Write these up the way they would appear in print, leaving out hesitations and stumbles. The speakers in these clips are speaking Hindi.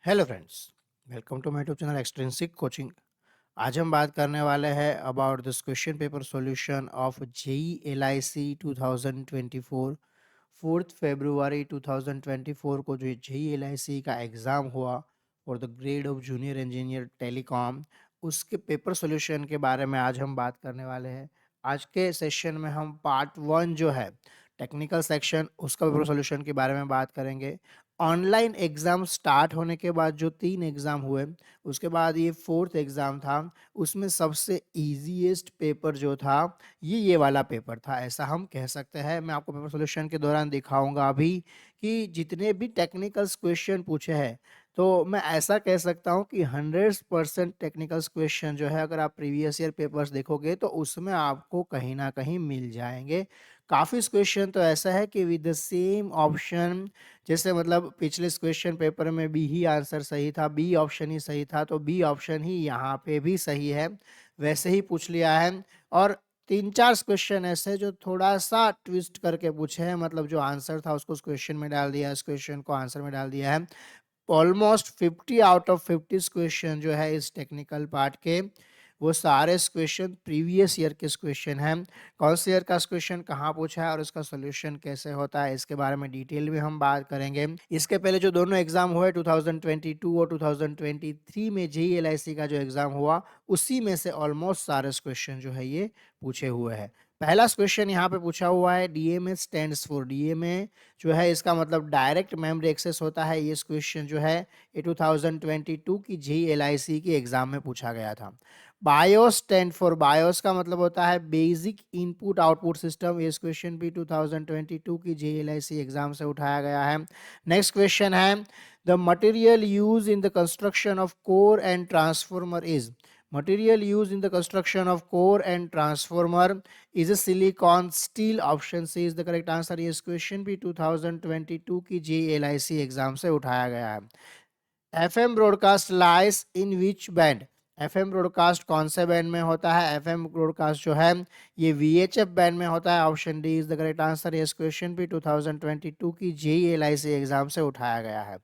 Hello friends, welcome to my YouTube channel extrinsic coaching. आज हम बात करने वाले हैं about this question paper solution of JE LIC 2024। 4 फरवरी 2024 को जो जेई एलआईसी का एग्ज़ाम हुआ for the grade of junior engineer telecom, उसके पेपर सॉल्यूशन के बारे में आज हम बात करने वाले हैं। आज के सेशन में हम पार्ट 1 जो है टेक्निकल सेक्शन, उसका पेपर सॉल्यूशन के बारे में बात करेंगे। ऑनलाइन एग्ज़ाम स्टार्ट होने के बाद जो 3 एग्ज़ाम हुए, उसके बाद ये 4th एग्ज़ाम था। उसमें सबसे ईज़ीएस्ट पेपर जो था, ये वाला पेपर था, ऐसा हम कह सकते हैं। मैं आपको पेपर सॉल्यूशन के दौरान दिखाऊँगा अभी कि जितने भी टेक्निकल्स क्वेश्चन पूछे हैं, तो मैं ऐसा कह सकता हूँ कि 100% टेक्निकल्स क्वेश्चन जो है, अगर आप प्रीवियस ईयर पेपर्स देखोगे तो उसमें आपको कहीं न कहीं मिल जाएँगे। काफ़ी क्वेश्चन तो ऐसा है कि विद द सेम ऑप्शन, जैसे मतलब पिछले क्वेश्चन पेपर में बी ही आंसर सही था, बी ऑप्शन ही सही था, तो बी ऑप्शन ही यहाँ पे भी सही है, वैसे ही पूछ लिया है। और 3-4 क्वेश्चन ऐसे जो थोड़ा सा ट्विस्ट करके पूछे हैं, मतलब जो आंसर था उसको उस क्वेश्चन में डाल दिया, इस क्वेश्चन को आंसर में डाल दिया है। ऑलमोस्ट 50 आउट ऑफ 50 क्वेश्चन जो है इस टेक्निकल पार्ट के, वो सारे क्वेश्चन प्रीवियस ईयर के क्वेश्चन हैं। कौन से ईयर का क्वेश्चन कहाँ पूछा है और उसका सोल्यूशन कैसे होता है, इसके बारे में डिटेल में हम बात करेंगे। इसके पहले जो दोनों एग्जाम हुए 2022 और 2023 में जेई एलआईसी का जो एग्जाम हुआ, उसी में से ऑलमोस्ट सारे क्वेश्चन जो है ये पूछे हुए हैं। पहला क्वेश्चन यहाँ पे पूछा हुआ है, डीएमए स्टैंड्स फॉर, डीएमए जो है इसका मतलब डायरेक्ट मेमोरी एक्सेस होता है। ये क्वेश्चन जो है ये 2022 की जेई एलआईसी के एग्जाम में पूछा गया था। बायोस स्टैंड फॉर, बायोस का मतलब होता है बेसिक इनपुट आउटपुट सिस्टम। ये क्वेश्चन भी 2022 की जेई एलआईसी एग्जाम से उठाया गया है। नेक्स्ट क्वेश्चन है, the material use in the construction of core and transformer is, material used in the construction of core and transformer is a silicon steel, option C is the correct answer। ये क्वेश्चन भी 2022 की JLIC एग्जाम से उठाया गया है। FM ब्रॉडकास्ट लाइस इन विच बैंड, FM ब्रॉडकास्ट कौन से बैंड में होता है? FM ब्रॉडकास्ट जो है ये VHF बैंड में होता है, option D is the correct answer. ये क्वेश्चन भी 2022 की JLIC एग्जाम से उठाया गया है।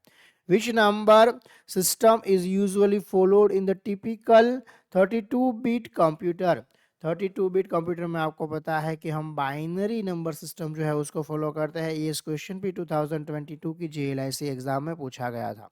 Which number system is usually followed in the typical 32-bit computer? 32-bit computer में आपको पता है कि हम बाइनरी नंबर सिस्टम जो है उसको फॉलो करते हैं। ये क्वेश्चन भी 2022 की JLIC एग्जाम में पूछा गया था।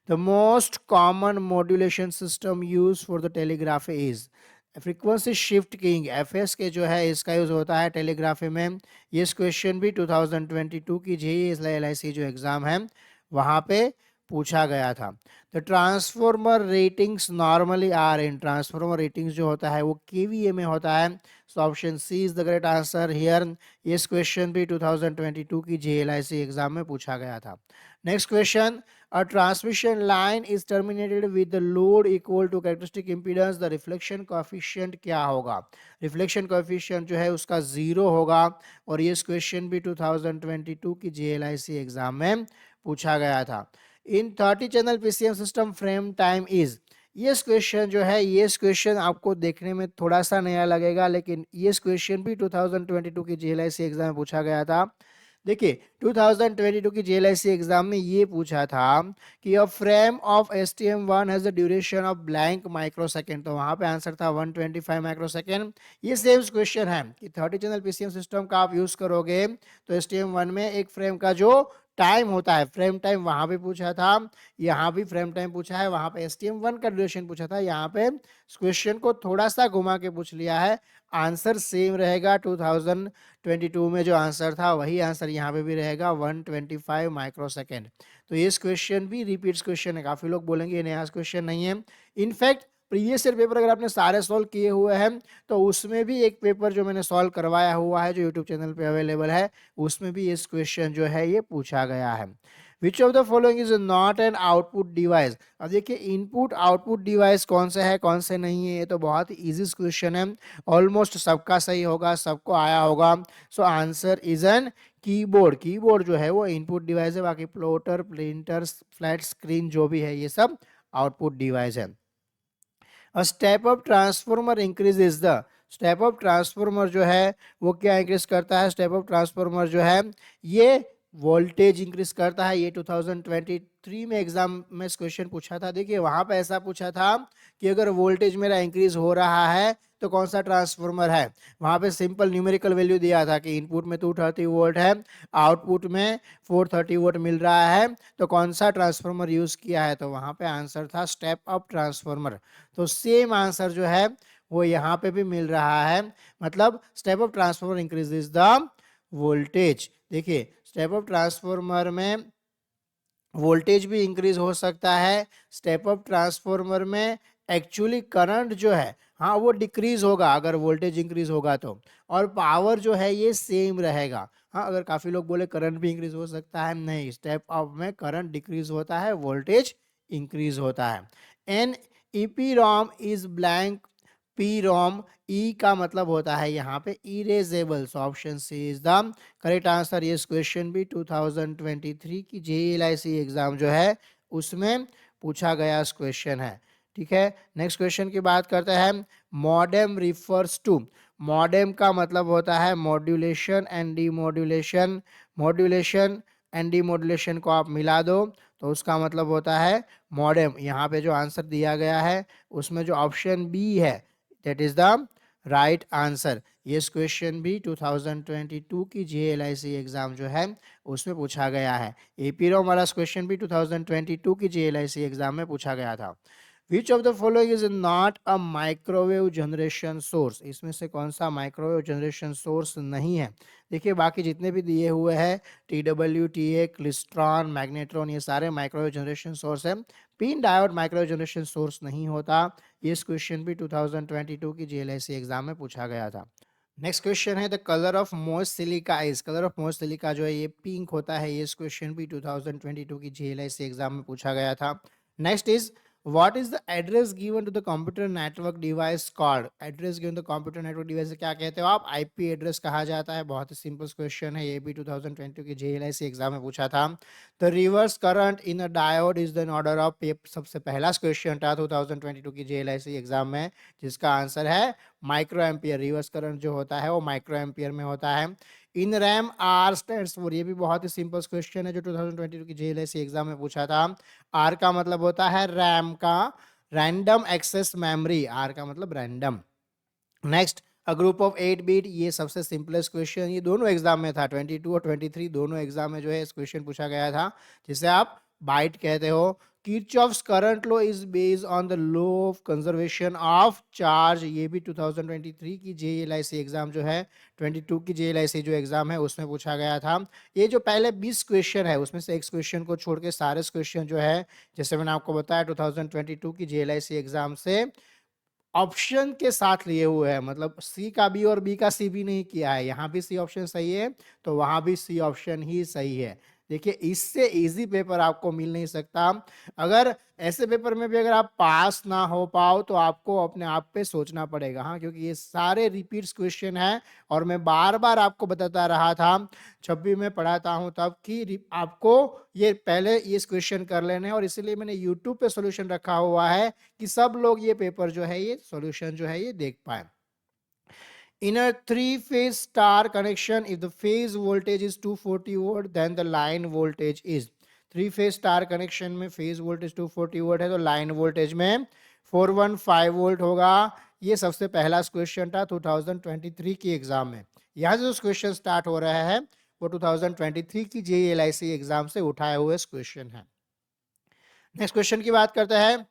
The most common modulation system use for the telegraphy is, frequency shift king, FS के जो है इसका यूज होता है टेलीग्राफी में। ये क्वेश्चन भी 2022 की JLIC जो एग्जाम है वहां पे पूछा गया था। The transformer ratings normally are in, transformer ratings जो होता है वो केवीए में होता है, so option C is the correct answer here. ये क्वेश्चन भी 2022 की JLIC एग्जाम में पूछा गया था। Next question, a transmission line is terminated with the load equal to characteristic impedance, the reflection coefficient क्या होगा? रिफ्लेक्शन कोएफिशिएंट जो है उसका 0 होगा, और ये क्वेश्चन भी 2022 की JLIC एग्जाम में पूछा गया था। इन 30 channel PCM system frame time is, ये क्वेश्चन जो है ये क्वेश्चन आपको देखने में थोड़ा सा नया लगेगा, लेकिन ये क्वेश्चन भी 2022 की JLIC एग्जाम में पूछा गया था। देखिए 2022 की JLIC एग्जाम में ये पूछा था कि a frame of STM1 has the duration of blank microsecond, तो वहां पे आंसर था 125 माइक्रोसेकंड। ये सेम क्वेश्चन है कि 30 चैनल पीसीएम सिस्टम का आप यूज करोगे तो STM1 में एक फ्रेम का जो टाइम होता है, फ्रेम टाइम वहां पे पूछा था, यहाँ भी फ्रेम टाइम पूछा है, वहां पे STM1 का ड्यूरेशन पूछा था, यहाँ पे क्वेश्चन को थोड़ा सा घुमा के पूछ लिया है। आंसर सेम रहेगा, 2022 में जो आंसर था वही आंसर यहाँ पे भी रहेगा, 125 माइक्रोसेकेंड। तो ये क्वेश्चन भी रिपीट क्वेश्चन है, काफी लोग बोलेंगे ये नया क्वेश्चन नहीं है। इनफैक्ट प्रीवियस ईयर पेपर अगर आपने सारे सॉल्व किए हुए हैं तो उसमें भी एक पेपर जो मैंने सॉल्व करवाया हुआ है जो यूट्यूब चैनल पे अवेलेबल है, उसमें भी इस क्वेश्चन जो है ये पूछा गया है। Which of the following is not an output device? अब देखिए इनपुट आउटपुट डिवाइस कौन से है कौन से नहीं है, ये तो बहुत ही इजी क्वेश्चन है, ऑलमोस्ट सबका सही होगा, सबको आया होगा। So answer is an keyboard. Keyboard जो है वो इनपुट डिवाइस है, बाकी प्लोटर, प्रिंटर, फ्लैट स्क्रीन जो भी है ये सब आउटपुट डिवाइस है। Step up transformer increases the, step up transformer जो है वो क्या इंक्रीज करता है? स्टेप अप ट्रांसफॉर्मर जो है ये वोल्टेज इंक्रीज करता है। ये 2023 में एग्जाम में क्वेश्चन पूछा था। देखिए वहां पे ऐसा पूछा था कि अगर वोल्टेज मेरा इंक्रीज हो रहा है तो कौन सा ट्रांसफॉर्मर है। वहां पे सिंपल न्यूमेरिकल वैल्यू दिया था कि इनपुट में 230 वोल्ट है, आउटपुट में 430 वोल्ट मिल रहा है, तो कौन सा ट्रांसफॉर्मर यूज किया है। तो वहां पे आंसर था स्टेप अप ट्रांसफॉर्मर। तो सेम आंसर जो है वो यहाँ पे भी मिल रहा है, मतलब step up transformer increases the voltage. देखिए स्टेप अप ट्रांसफॉर्मर में वोल्टेज भी इंक्रीज हो सकता है, स्टेप अप ट्रांसफॉर्मर में एक्चुअली करंट जो है हाँ वो डिक्रीज होगा अगर वोल्टेज इंक्रीज होगा तो, और पावर जो है ये सेम रहेगा। हाँ अगर काफी लोग बोले करंट भी इंक्रीज हो सकता है, नहीं, स्टेप अप में करंट डिक्रीज होता है, वोल्टेज इंक्रीज होता है। An EPROM is blank P ROM, E का मतलब होता है यहाँ पे erasable. So option C is the correct answer. ये क्वेश्चन भी 2023 की जेईएलआईसी एग्जाम जो है उसमें पूछा गया क्वेश्चन है। ठीक है, नेक्स्ट क्वेश्चन की बात करते हैं। मॉडेम रिफर्स टू, मॉडेम का मतलब होता है modulation and demodulation. Modulation and demodulation को आप मिला दो तो उसका मतलब होता है मॉडेम। यहाँ पे जो आंसर दिया गया है उसमें जो ऑप्शन बी है that is the right answer. ये क्वेश्चन भी 2022 की जेएलआईसी एग्जाम जो है उसमें पूछा गया है। एपीरोम वाला क्वेश्चन भी 2022 की जेएलआईसी एग्जाम में पूछा गया था। Which of the following is not a microwave generation source, इसमें से कौन सा माइक्रोवेव जनरेशन सोर्स नहीं है। देखिए बाकी जितने भी दिए हुए हैं टीडब्ल्यू, टीए, क्लिस्ट्रॉन, मैग्नेट्रॉन, ये सारे माइक्रोवेव जनरेशन सोर्स है। Pin diode microwave generation source नहीं होता। ये क्वेश्चन भी 2022 की जेएलआईसी एग्जाम में पूछा गया था। नेक्स्ट क्वेश्चन है the colour of most silica is, colour of most silica जो है ये पिंक होता है। ये क्वेश्चन भी 2022 की जेएलआईसी एग्जाम में पूछा गया था। Next is what is the address given to the computer network device called, address given to computer network device से क्या कहते हो आप, आईपी एड्रेस कहा जाता है। बहुत ही सिंपल क्वेश्चन है, ये भी 2022 की जेएलआईसी एग्जाम में पूछा था। The reverse current in a diode is the order of, सबसे पहला क्वेश्चन था 2022 की जेएलआईसी एग्जाम में जिसका आंसर है माइक्रो एम्पियर। रिवर्स करंट जो होता है वो माइक्रो एम्पियर में होता है। इन रैम आर स्टैंड्स फॉर, ये भी बहुत ही सिंपल क्वेश्चन है जो 2022 की जेएलआईसी एग्जाम में पूछा था। आर का मतलब होता है रैम का, रैंडम एक्सेस मेमोरी, आर का मतलब random. Next a group of 8 bit, ये सबसे सिंपलेस्ट क्वेश्चन, ये दोनों एग्जाम में था, 22 और 23 दोनों एग्जाम में जो है इस क्वेश्चन पूछा गया था जिसे आप बाइट कहते हो। Kirchhoff's current law is based on the law of conservation of charge, ये भी 2023 की जेएलआईसी एग्जाम जो है 22 की जेएलआईसी जो एग्जाम है उसमें पूछा गया था। ये जो पहले 20 क्वेश्चन है उसमें से एक क्वेश्चन को छोड़ के सारे क्वेश्चन जो है जैसे मैंने आपको बताया 2022 की जेएलआईसी एग्जाम से ऑप्शन के साथ लिए हुए हैं, मतलब सी का बी और बी का सी भी नहीं किया है। यहाँ भी सी ऑप्शन सही है तो वहां भी सी ऑप्शन ही सही है। देखिए इससे इजी पेपर आपको मिल नहीं सकता। अगर ऐसे पेपर में भी अगर आप पास ना हो पाओ तो आपको अपने आप पे सोचना पड़ेगा। हाँ क्योंकि ये सारे रिपीट्स क्वेश्चन हैं और मैं बार बार आपको बताता रहा था जब भी मैं पढ़ाता हूं तब कि आपको ये पहले ये क्वेश्चन कर लेने हैं, और इसीलिए मैंने यूट्यूब पे सॉल्यूशन रखा हुआ है कि सब लोग ये पेपर जो है ये सॉल्यूशन जो है ये देख पाए। In a three-phase star connection, if the phase voltage is 240 volt, then the line voltage is, three phase star connection में फेज वोल्टेज 240 वोल्ट है तो लाइन वोल्टेज में 415 वोल्ट होगा। ये सबसे पहला क्वेश्चन था 2023 की एग्जाम में। यहाँ से जो क्वेश्चन स्टार्ट हो रहा है वो 2023 की जेईएलआईसी एग्जाम से उठाए हुए क्वेश्चन है। नेक्स्ट क्वेश्चन की बात करते हैं।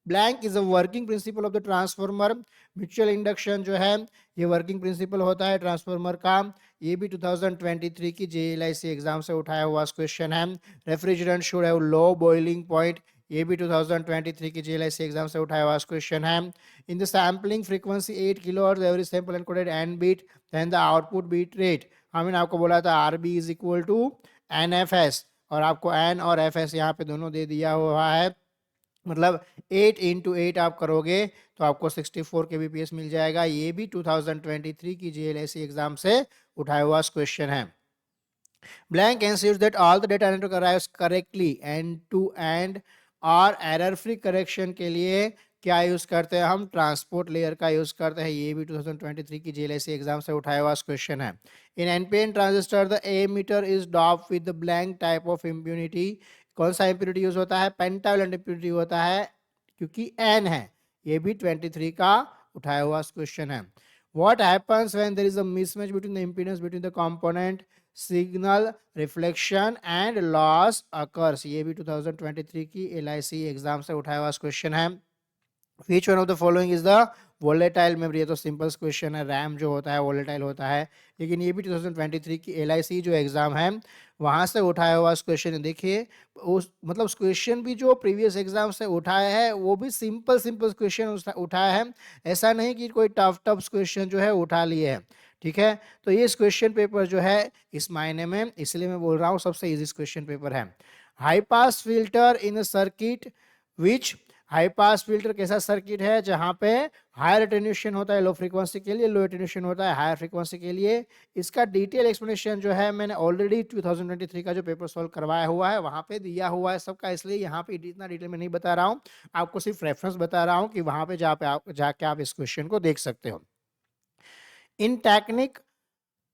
Blank is a working principle of the transformer, mutual induction जो है ये वर्किंग प्रिंसिपल होता है ट्रांसफॉर्मर का। ये भी 2023 की जेएलआईसी एग्जाम से उठाया हुआ क्वेश्चन है। Refrigerant should have low boiling point, ये भी 2023 की जेएलआईसी एग्जाम से उठाया हुआ क्वेश्चन है। In the sampling frequency 8 kilohertz every sample encoded n bit, then the output bit rate, हमने आपको बोला था RB is equal to NFS, और आपको n और fs यहाँ पे दोनों दे दिया हुआ है। मतलब 8 इंटू 8 आप करोगे तो आपको 64 kbps मिल जाएगा। ये भी 2023 की जेएलआईसी एग्जाम से उठाया हुआ क्वेश्चन है। Blank ensures that all the data network arrives correctly end to end, और एरर फ्री करेक्शन के लिए क्या यूज करते हैं हम, ट्रांसपोर्ट लेयर का यूज करते हैं। ये भी 2023 की जेएलआईसी एग्जाम से उठाया हुआ क्वेश्चन है। In NPN transistor the emitter is doped with the blank type of impurity. कौन सा इम्प्यूनिटी यूज होता है, पेंटावैलेंट इम्प्यूनिटी होता है, क्योंकि एन है। ये भी 23 का उठाया हुआ क्वेश्चन है। What happens when there is a mismatch between the impedance between the component, signal reflection and loss occurs? ये भी 2023 की LIC एग्जाम से उठाया हुआ क्वेश्चन है। Which one of the following is the volatile memory? ये तो सिंपल क्वेश्चन है, रैम जो होता है वोलेटाइल होता है। लेकिन ये भी 2023 की LIC जो एग्जाम है वहां से उठाया हुआ क्वेश्चन है। देखिए उस मतलब क्वेश्चन भी जो प्रीवियस एग्जाम से उठाया है वो भी सिंपल सिंपल क्वेश्चन उठाया है, ऐसा नहीं कि कोई टफ टफ क्वेश्चन जो है उठा लिए हैं। ठीक है, तो ये क्वेश्चन पेपर जो है इस मायने में, इसलिए मैं बोल रहा हूँ सबसे इजी क्वेश्चन पेपर है। High pass filter in circuit which, high pass filter कैसा सर्किट है जहां पे हायर एटेन्यूएशन होता है लो फ्रीक्वेंसी के लिए, लो एटेन्यूएशन होता है हायर फ्रीक्वेंसी के लिए। इसका डिटेल एक्सप्लेनेशन जो है मैंने ऑलरेडी 2023 का जो पेपर सॉल्व करवाया हुआ है वहां पे दिया हुआ है सबका, इसलिए यहाँ पे इतना डिटेल में नहीं बता रहा हूँ, आपको सिर्फ रेफरेंस बता रहा हूँ कि वहां पे जाके आप इस क्वेश्चन को देख सकते हो। In technique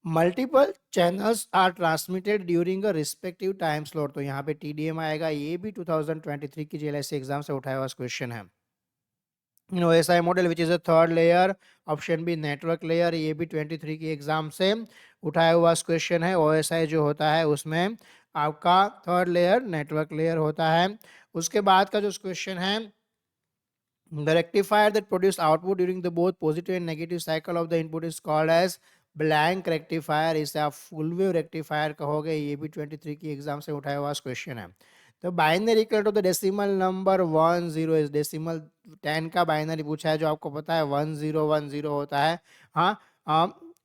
multiple channels are transmitted during a respective time slot. तो यहाँ पे TDM आएगा, ये भी 2023 की जेएलआईसी एग्जाम से उठाया हुआ क्वेश्चन है। OSI model which is a third layer, option B network layer, ये भी 23 की एग्जाम से उठाया हुआ क्वेश्चन है। OSI जो होता है उसमें आपका थर्ड लेयर नेटवर्क लेयर होता है। उसके बाद का जो क्वेश्चन है, the rectifier that produce output during the both positive and negative cycle of the input is called as blank rectifier। इसे आप फुल वेव रेक्टिफायर कहोगे। ये भी 23 की एग्जाम से उठाया हुआ क्वेश्चन है। तो binary equal to the decimal number 10 is, decimal 10 का बाइनरी पूछा है जो आपको पता है 1010 होता है। हाँ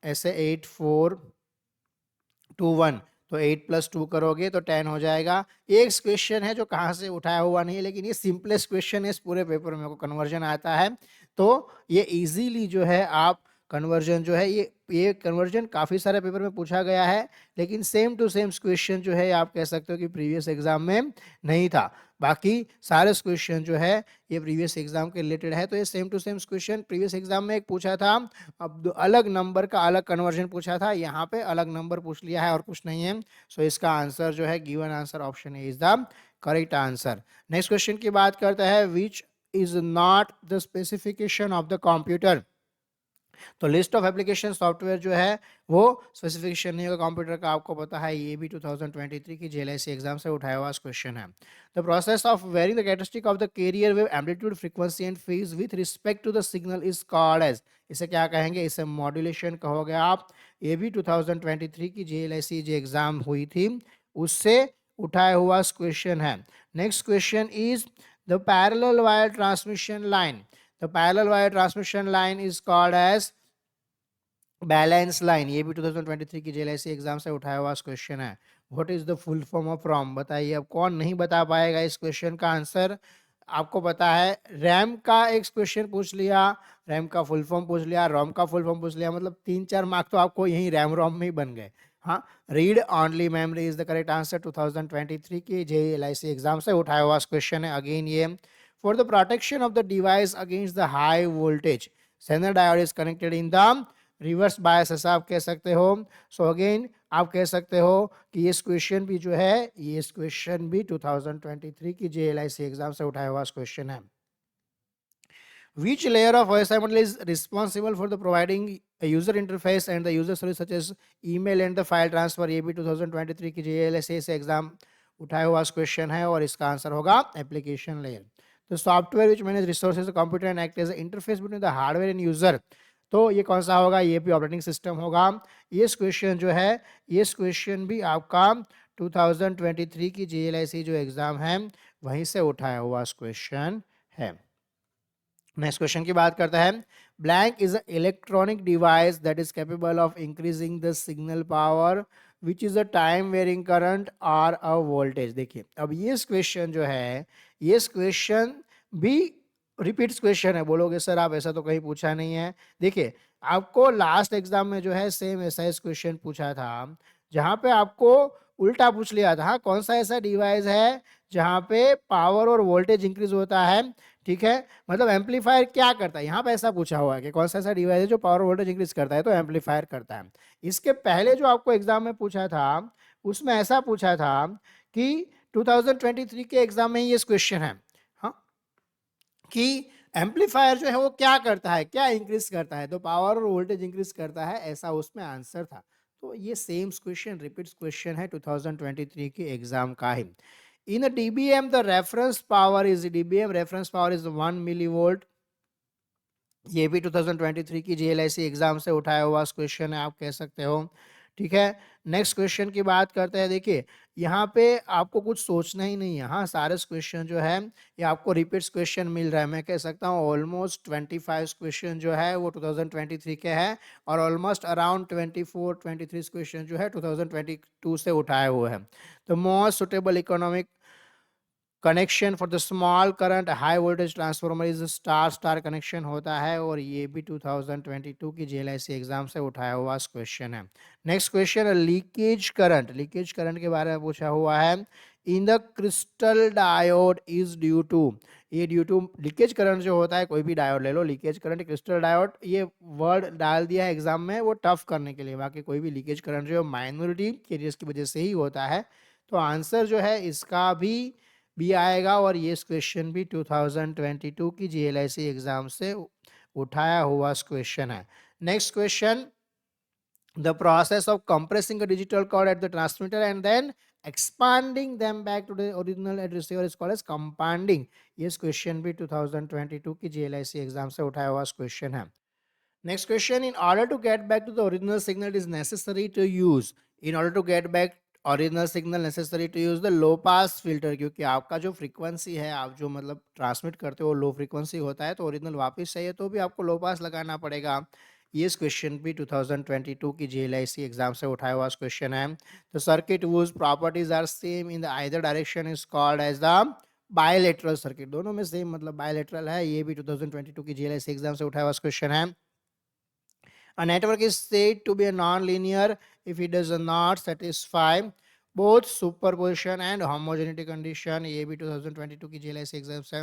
ऐसे 8421, तो 8 + 2 करोगे तो 10 हो जाएगा। एक क्वेश्चन है जो कहाँ से उठाया हुआ नहीं है, लेकिन ये सिंपलेस्ट क्वेश्चन है इस पूरे पेपर में, को कन्वर्जन आता है तो ये इजीली जो है आप कन्वर्जन जो है ये कन्वर्जन काफ़ी सारे पेपर में पूछा गया है, लेकिन सेम टू सेम क्वेश्चन जो है आप कह सकते हो कि प्रीवियस एग्जाम में नहीं था। बाकी सारे क्वेश्चन जो है ये प्रीवियस एग्जाम के रिलेटेड है, तो ये same to same question previous exam में एक पूछा था, अब अलग नंबर का अलग कन्वर्जन पूछा था, यहाँ पे अलग नंबर पूछ लिया है और कुछ नहीं है। सो इसका आंसर जो है given answer option A is the correct answer. Next question की बात करते हैं, which is not the specification of the computer. तो लिस्ट ऑफ एप्लीकेशन सॉफ्टवेयर जो है वो स्पेसिफिकेशन नहीं होगा कंप्यूटर का, आपको पता है। ये भी 2023 की जेएलआईसी एग्जाम से उठाया हुआ क्वेश्चन है। The process of varying the characteristic of the carrier wave amplitude frequency and phase with respect to the signal is called as, इसे क्या कहेंगे, इसे मॉड्यूलेशन कहोगे आप। ये भी 2023 की जेएलआईसी जो एग्जाम हुई थी उससे उठाया हुआ क्वेश्चन है। Next question is the parallel wire transmission line, the parallel wire transmission line is called as balance line. ये भी 2023 की जेएलआईसी एग्जाम से उठाया हुआ क्वेश्चन है। What is the full form of ROM, बताइए अब कौन नहीं बता पाएगा इस क्वेश्चन का आंसर। आपको पता है रैम का एक क्वेश्चन पूछ लिया, रैम का फुल फॉर्म पूछ लिया, रोम का फुल फॉर्म पूछ लिया, मतलब 3-4 मार्क्स तो आपको यही रैम रोम में ही बन गए। हाँ, read only memory is the correct answer. 2023 की जेएलआईसी एग्जाम से उठाया हुआ क्वेश्चन है। अगेन ये for the protection of the device against the high voltage, Zener diode is connected in the reverse bias, ऐसा आप कह सकते हो। सो अगेन आप कह सकते हो कि ये क्वेश्चन भी जो है ये क्वेश्चन भी 2023 की जेएलआईसी एग्जाम से उठाया हुआ क्वेश्चन है। Which layer of OSI model is responsible for the providing a user interface and the user service such as email and the file transfer? ये भी 2023 की जेएलआईसी से एग्जाम उठाया हुआ क्वेश्चन है और इसका आंसर होगा एप्लीकेशन लेयर। तो software which manage resources computer and act as interface between the hardware and user, तो ये कौन सा होगा, ये भी ऑपरेटिंग सिस्टम होगा। ये क्वेश्चन जो है ये क्वेश्चन भी आपका 2023 की जेएलआईसी जो एग्जाम है वहीं से उठाया हुआ क्वेश्चन है। नेक्स्ट क्वेश्चन की बात करते हैं, blank is a electronic device that is capable of increasing the signal power which is a time varying current और अ वोल्टेज। देखिए अब ये क्वेश्चन जो है ये क्वेश्चन भी रिपीट क्वेश्चन है, बोलोगे सर आप ऐसा तो कहीं पूछा नहीं है। देखिए आपको लास्ट एग्जाम में जो है सेम ऐसा क्वेश्चन पूछा था जहां पे आपको उल्टा पूछ लिया था। हाँ, कौन सा ऐसा डिवाइस है जहाँ पे पावर और वोल्टेज इंक्रीज होता है, ठीक है, मतलब एम्पलीफायर क्या करता है, यहाँ पे ऐसा पूछा हुआ है कि कौन सा ऐसा डिवाइस है जो पावर वोल्टेज इंक्रीज करता है, तो एम्पलीफायर करता है। इसके पहले जो आपको एग्जाम में पूछा था उसमें ऐसा पूछा था कि 2023 के एग्जाम में ये क्वेश्चन है, हाँ, कि एम्पलीफायर जो है वो क्या करता है, क्या इंक्रीज करता है, तो पावर और वोल्टेज इंक्रीज करता है, ऐसा उसमें आंसर था। तो ये सेम क्वेश्चन रिपीट क्वेश्चन है 2023 के एग्जाम का ही। In dBm the reference power is, dBm reference power is 1 millivolt. ये भी 2023 की जीएलआईसी एग्जाम से उठाया हुआ क्वेश्चन है, आप कह सकते हो, ठीक है। नेक्स्ट क्वेश्चन की बात करते हैं। देखिए यहाँ पे आपको कुछ सोचना ही नहीं है, हाँ, सारे क्वेश्चन जो है ये आपको रिपीट क्वेश्चन मिल रहा है। मैं कह सकता हूँ ऑलमोस्ट 25 क्वेश्चन जो है वो 2023 के हैं और ऑलमोस्ट अराउंड 24-23 क्वेश्चन जो है 2022 से उठाए हुए हैं। तो most suitable economic connection for the small current high voltage transformer is star star connection होता है, और ये भी 2022 की जीएलआईसी एग्जाम से उठाया हुआ क्वेश्चन है। Next question, leakage current, leakage current के बारे में पूछा हुआ है। In the crystal diode is due to, ये ड्यू टू लीकेज करंट जो होता है, कोई भी डायोड ले लो, लीकेज करंट, क्रिस्टल डायोड, ये वर्ड डाल दिया है एग्जाम में वो टफ करने के लिए, बाकी कोई भी लीकेज करंट जो माइनॉरिटी केरियर्स की वजह से ही होता है। तो आंसर जो है इसका भी आएगा, और ये क्वेश्चन भी 2022 की जीएलआईसी एग्जाम से उठाया हुआ क्वेश्चन है। Next question, the process of compressing a digital code at the transmitter and then expanding them back to the original at receiver is called as compounding। ये क्वेश्चन भी 2022 की जीएलआईसी एग्जाम से उठाया हुआ क्वेश्चन है। Next question, in order to get back to the original signal, it is necessary to use, in order to get back original signal necessary to use the low pass filter, क्योंकि आपका जो फ्रीक्वेंसी है, आप जो मतलब ट्रांसमिट करते हो लो फ्रीक्वेंसी होता है, तो ओरिजिनल वापस चाहिए तो भी आपको लो पास लगाना पड़ेगा। ये क्वेश्चन भी 2022 की जीएलआईसी एग्जाम से उठाया हुआ क्वेश्चन है। तो circuit whose properties are same in the either direction is called as the bilateral circuit, दोनों में सेम मतलब बायलेटरल है, ये भी 2022 की जीएलआईसी एग्जाम से उठाया हुआ क्वेश्चन है। A network is said to be a non-linear if it does not satisfy both superposition and homogeneity condition। ये भी 2022 की जीएलआईसी एग्जाम से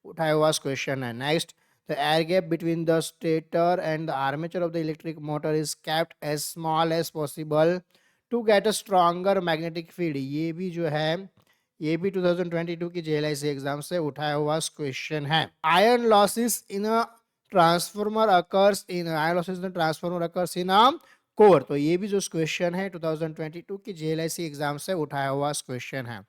उठाया हुआ क्वेश्चन है। Next, the air gap between the stator and the armature of the electric motor is kept as small as possible to get a stronger magnetic field। ये भी जो है ये भी 2022 की जीएलआईसी एग्जाम से उठाया हुआ क्वेश्चन है। Iron losses in a transformer occurs in, iron losses in transformer occurs in a core. तो ये भी जो क्वेश्चन है 2022 की जीएलआईसी एग्जाम से उठाया हुआ क्वेश्चन है।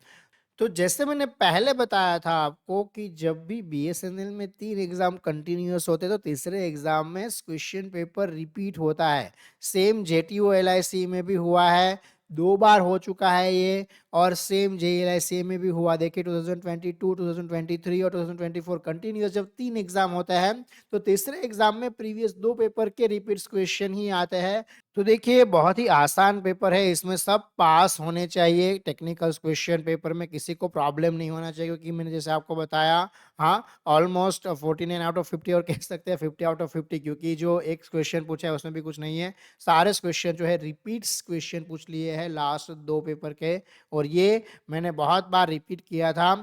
तो जैसे मैंने पहले बताया था आपको कि जब भी बीएसएनएल में 3 एग्जाम कंटिन्यूअस होते तो तीसरे एग्जाम में क्वेश्चन पेपर रिपीट होता है। सेम जेटीओ एलआईसी में भी हुआ है, 2 बार हो चुका है ये, और सेम जेएलआईसी में भी हुआ। देखिए 2022, 2023 और 2024 कंटिन्यूअस जब 3 एग्जाम होते हैं तो तीसरे एग्जाम में प्रीवियस 2 पेपर के रिपीट्स क्वेश्चन ही आते हैं। तो देखिए बहुत ही आसान पेपर है, इसमें सब पास होने चाहिए। टेक्निकल क्वेश्चन पेपर में किसी को प्रॉब्लम नहीं होना चाहिए, क्योंकि मैंने जैसे आपको बताया, हाँ, ऑलमोस्ट 49 आउट ऑफ 50 और कह सकते हैं 50 आउट ऑफ 50, क्योंकि जो एक क्वेश्चन पूछा है उसमें भी कुछ नहीं है, सारे क्वेश्चन जो है रिपीट्स क्वेश्चन पूछ लिए हैं लास्ट 2 पेपर के, और ये मैंने बहुत बार रिपीट किया था,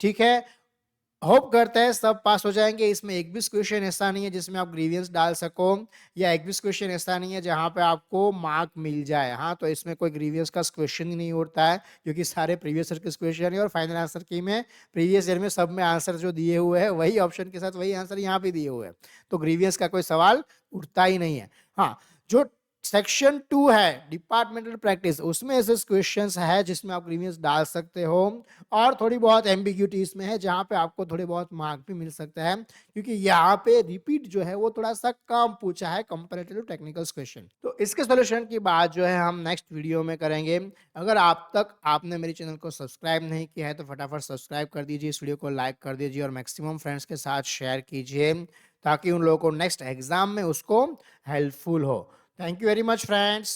ठीक है। होप करते हैं सब पास हो जाएंगे। इसमें एक भी क्वेश्चन ऐसा नहीं है जिसमें आप ग्रीवियंस डाल सको, या एक भी क्वेश्चन ऐसा नहीं है जहां पे आपको मार्क मिल जाए, हाँ, तो इसमें कोई ग्रीवियंस का क्वेश्चन ही नहीं उठता है, क्योंकि सारे प्रीवियस ईयर के क्वेश्चन है और फाइनल आंसर की में प्रीवियस ईयर में सब में आंसर जो दिए हुए हैं वही ऑप्शन के साथ वही आंसर यहाँ पे दिए हुए हैं, तो ग्रीवियंस का कोई सवाल उठता ही नहीं है। हाँ, जो सेक्शन 2 है डिपार्टमेंटल प्रैक्टिस, उसमें ऐसे क्वेश्चंस है जिसमें आप ग्रीवियंस डाल सकते हो, और थोड़ी बहुत एम्बिग्यूटी इसमें है जहां पे आपको थोड़े बहुत मार्क भी मिल सकता है, क्योंकि यहाँ पे रिपीट जो है वो थोड़ा सा कम पूछा है कंपैरेटिव टू टेक्निकल क्वेश्चन। तो इसके सॉल्यूशन की बात जो है हम नेक्स्ट वीडियो में करेंगे। अगर आप तक आपने मेरे चैनल को सब्सक्राइब नहीं किया है तो फटाफट सब्सक्राइब कर दीजिए, इस वीडियो को लाइक कर दीजिए और मैक्सिमम फ्रेंड्स के साथ शेयर कीजिए, ताकि उन लोगों को नेक्स्ट एग्जाम में उसको हेल्पफुल हो। Thank you very much, friends.